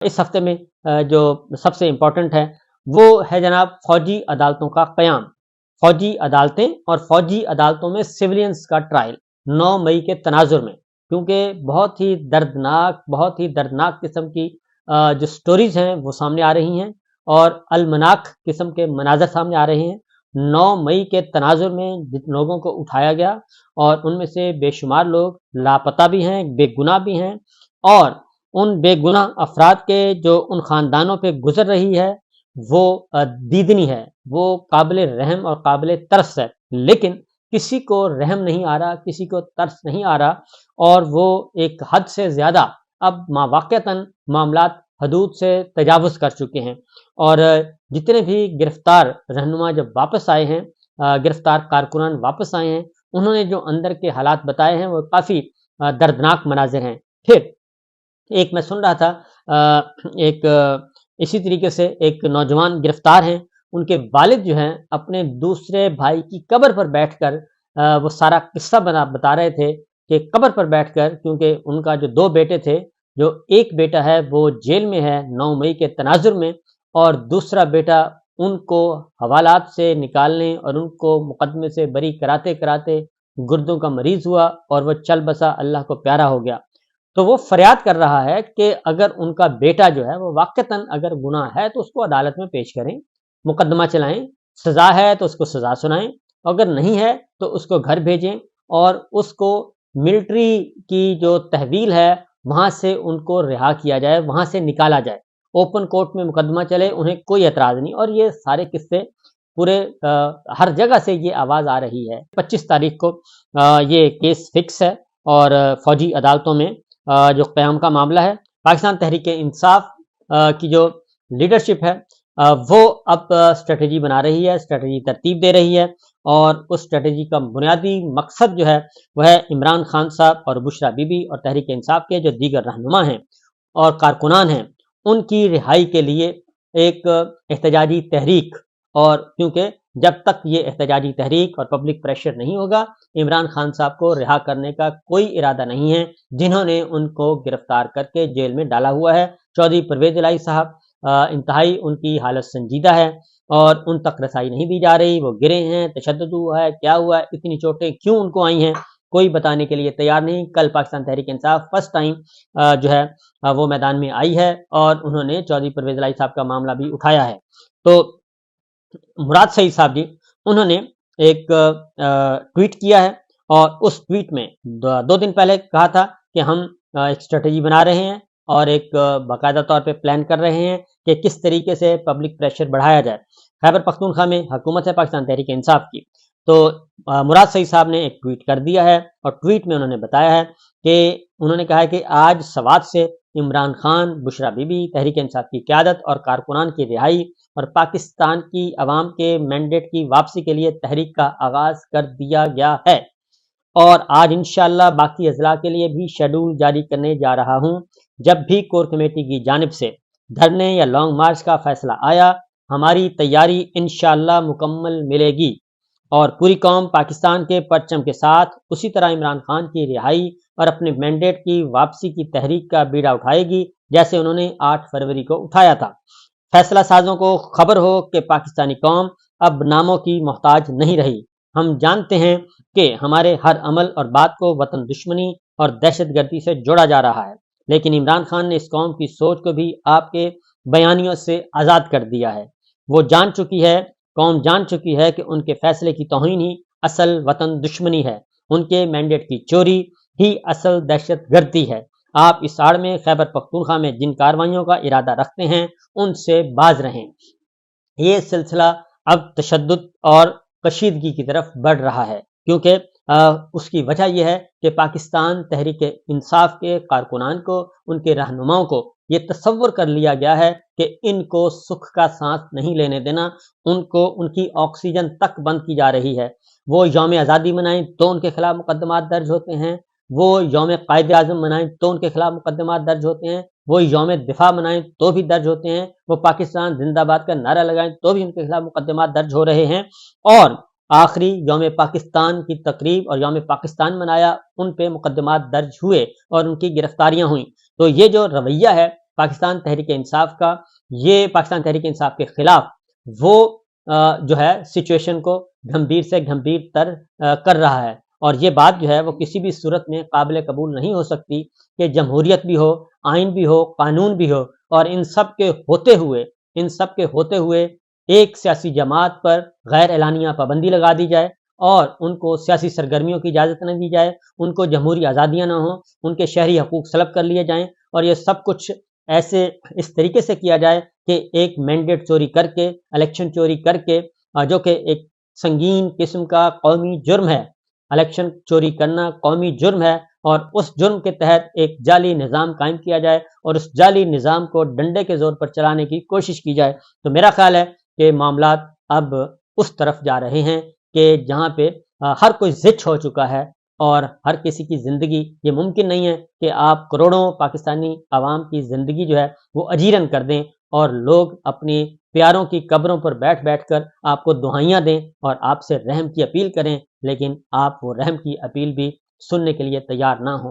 اس ہفتے میں جو سب سے امپورٹنٹ ہے وہ ہے جناب فوجی عدالتوں کا قیام، فوجی عدالتیں اور فوجی عدالتوں میں سولینس کا ٹرائل 9 مئی کے تناظر میں، کیونکہ بہت ہی دردناک قسم کی جو سٹوریز ہیں وہ سامنے آ رہی ہیں اور المناک قسم کے مناظر سامنے آ رہے ہیں۔ 9 مئی کے تناظر میں جن لوگوں کو اٹھایا گیا اور ان میں سے بے شمار لوگ لاپتہ بھی ہیں، بے گناہ بھی ہیں، اور ان بے گناہ افراد کے جو ان خاندانوں پہ گزر رہی ہے وہ دیدنی ہے، وہ قابل رحم اور قابل ترس ہے، لیکن کسی کو رحم نہیں آ رہا، کسی کو ترس نہیں آ رہا، اور وہ ایک حد سے زیادہ اب واقعتاً معاملات حدود سے تجاوز کر چکے ہیں۔ اور جتنے بھی گرفتار رہنما جب واپس آئے ہیں، گرفتار کارکنان واپس آئے ہیں، انہوں نے جو اندر کے حالات بتائے ہیں وہ کافی دردناک مناظر ہیں۔ پھر ایک میں سن رہا تھا، ایک اسی طریقے سے ایک نوجوان گرفتار ہیں، ان کے والد جو ہیں اپنے دوسرے بھائی کی قبر پر بیٹھ کر وہ سارا قصہ بتا رہے تھے کہ قبر پر بیٹھ کر، کیونکہ ان کا جو 2 بیٹے تھے، جو ایک بیٹا ہے وہ جیل میں ہے 9 مئی کے تناظر میں، اور دوسرا بیٹا ان کو حوالات سے نکالنے اور ان کو مقدمے سے بری کراتے کراتے گردوں کا مریض ہوا اور وہ چل بسا، اللہ کو پیارا ہو گیا۔ تو وہ فریاد کر رہا ہے کہ اگر ان کا بیٹا جو ہے وہ واقعتاً اگر گناہ ہے تو اس کو عدالت میں پیش کریں، مقدمہ چلائیں، سزا ہے تو اس کو سزا سنائیں، اگر نہیں ہے تو اس کو گھر بھیجیں اور اس کو ملٹری کی جو تحویل ہے وہاں سے ان کو رہا کیا جائے، وہاں سے نکالا جائے، اوپن کورٹ میں مقدمہ چلے، انہیں کوئی اعتراض نہیں۔ اور یہ سارے قصے پورے ہر جگہ سے یہ آواز آ رہی ہے۔ 25 تاریخ کو یہ کیس فکس ہے اور فوجی عدالتوں میں جو قیام کا معاملہ ہے، پاکستان تحریک انصاف کی جو لیڈرشپ ہے وہ اب اسٹریٹجی بنا رہی ہے، اسٹریٹجی ترتیب دے رہی ہے، اور اس اسٹریٹجی کا بنیادی مقصد جو ہے وہ ہے عمران خان صاحب اور بشرا بی بی اور تحریک انصاف کے جو دیگر رہنما ہیں اور کارکنان ہیں ان کی رہائی کے لیے ایک احتجاجی تحریک۔ اور کیونکہ جب تک یہ احتجاجی تحریک اور پبلک پریشر نہیں ہوگا، عمران خان صاحب کو رہا کرنے کا کوئی ارادہ نہیں ہے، جنہوں نے ان کو گرفتار کر کے جیل میں ڈالا ہوا ہے۔ چودھری پرویز الہی صاحب انتہائی ان کی حالت سنجیدہ ہے اور ان تک رسائی نہیں دی جا رہی، وہ گرے ہیں، تشدد ہوا ہے، کیا ہوا ہے، اتنی چوٹیں کیوں ان کو آئی ہیں، کوئی بتانے کے لیے تیار نہیں۔ کل پاکستان تحریک انصاف فرسٹ ٹائم جو ہے وہ میدان میں آئی ہے اور انہوں نے چودھری پرویز الہی صاحب کا معاملہ بھی اٹھایا ہے۔ تو مراد سعید صاحب جی، انہوں نے ایک ٹویٹ کیا ہے اور اس ٹویٹ میں 2 دن پہلے کہا تھا کہ ہم ایک اسٹریٹجی بنا رہے ہیں اور ایک باقاعدہ طور پہ پلان کر رہے ہیں کہ کس طریقے سے پبلک پریشر بڑھایا جائے۔ خیبر پختونخوا میں حکومت ہے پاکستان تحریک انصاف کی، تو مراد سعید صاحب نے ایک ٹویٹ کر دیا ہے اور ٹویٹ میں انہوں نے بتایا ہے کہ انہوں نے کہا ہے کہ آج سوات سے عمران خان، بشرا بی بی، تحریک انصاف کی قیادت اور کارکنان کی رہائی اور پاکستان کی عوام کے مینڈیٹ کی واپسی کے لیے تحریک کا آغاز کر دیا گیا ہے، اور آج انشاءاللہ باقی اضلاع کے لیے بھی شیڈول جاری کرنے جا رہا ہوں۔ جب بھی کور کمیٹی کی جانب سے دھرنے یا لانگ مارچ کا فیصلہ آیا، ہماری تیاری انشاءاللہ مکمل ملے گی اور پوری قوم پاکستان کے پرچم کے ساتھ اسی طرح عمران خان کی رہائی اور اپنے مینڈیٹ کی واپسی کی تحریک کا بیڑا اٹھائے گی، جیسے انہوں نے 8 فروری کو اٹھایا تھا۔ فیصلہ سازوں کو خبر ہو کہ پاکستانی قوم اب ناموں کی محتاج نہیں رہی۔ ہم جانتے ہیں کہ ہمارے ہر عمل اور بات کو وطن دشمنی اور دہشت گردی سے جوڑا جا رہا ہے، لیکن عمران خان نے اس قوم کی سوچ کو بھی آپ کے بیانیوں سے آزاد کر دیا ہے۔ وہ جان چکی ہے، قوم جان چکی ہے کہ ان کے فیصلے کی توہین ہی اصل وطن دشمنی ہے، ان کے مینڈیٹ کی چوری ہی اصل دہشت گردی ہے۔ آپ اس آڑ میں خیبر پختونخوا میں جن کارروائیوں کا ارادہ رکھتے ہیں ان سے باز رہیں۔ یہ سلسلہ اب تشدد اور کشیدگی کی طرف بڑھ رہا ہے، کیونکہ اس کی وجہ یہ ہے کہ پاکستان تحریک انصاف کے کارکنان کو، ان کے رہنماؤں کو یہ تصور کر لیا گیا ہے کہ ان کو سکھ کا سانس نہیں لینے دینا، ان کو ان کی آکسیجن تک بند کی جا رہی ہے۔ وہ یوم آزادی منائیں تو ان کے خلاف مقدمات درج ہوتے ہیں، وہ یوم قائد اعظم منائیں تو ان کے خلاف مقدمات درج ہوتے ہیں، وہ یوم دفاع منائیں تو بھی درج ہوتے ہیں، وہ پاکستان زندہ باد کا نعرہ لگائیں تو بھی ان کے خلاف مقدمات درج ہو رہے ہیں، اور آخری یوم پاکستان کی تقریب اور یوم پاکستان منایا ان پہ مقدمات درج ہوئے اور ان کی گرفتاریاں ہوئیں۔ تو یہ جو رویہ ہے پاکستان تحریک انصاف کا یہ پاکستان تحریک انصاف کے خلاف وہ جو ہے سچویشن کو گھمبیر سے گھمبیر تر کر رہا ہے، اور یہ بات جو ہے وہ کسی بھی صورت میں قابل قبول نہیں ہو سکتی کہ جمہوریت بھی ہو، آئین بھی ہو، قانون بھی ہو، اور ان سب کے ہوتے ہوئے ایک سیاسی جماعت پر غیر اعلانیہ پابندی لگا دی جائے اور ان کو سیاسی سرگرمیوں کی اجازت نہ دی جائے، ان کو جمہوری آزادیاں نہ ہوں، ان کے شہری حقوق سلب کر لیے جائیں، اور یہ سب کچھ اس طریقے سے کیا جائے کہ ایک مینڈیٹ چوری کر کے، الیکشن چوری کر کے، جو کہ ایک سنگین قسم کا قومی جرم ہے، الیکشن چوری کرنا قومی جرم ہے، اور اس جرم کے تحت ایک جعلی نظام قائم کیا جائے اور اس جعلی نظام کو ڈنڈے کے زور پر چلانے کی کوشش کی جائے۔ تو میرا خیال ہے کہ معاملات اب اس طرف جا رہے ہیں کہ جہاں پہ ہر کوئی زچ ہو چکا ہے، اور ہر کسی کی زندگی، یہ ممکن نہیں ہے کہ آپ کروڑوں پاکستانی عوام کی زندگی جو ہے وہ اجیرن کر دیں اور لوگ اپنی پیاروں کی قبروں پر بیٹھ بیٹھ کر آپ کو دعائیاں دیں اور آپ سے رحم کی اپیل کریں، لیکن آپ وہ رحم کی اپیل بھی سننے کے لیے تیار نہ ہوں۔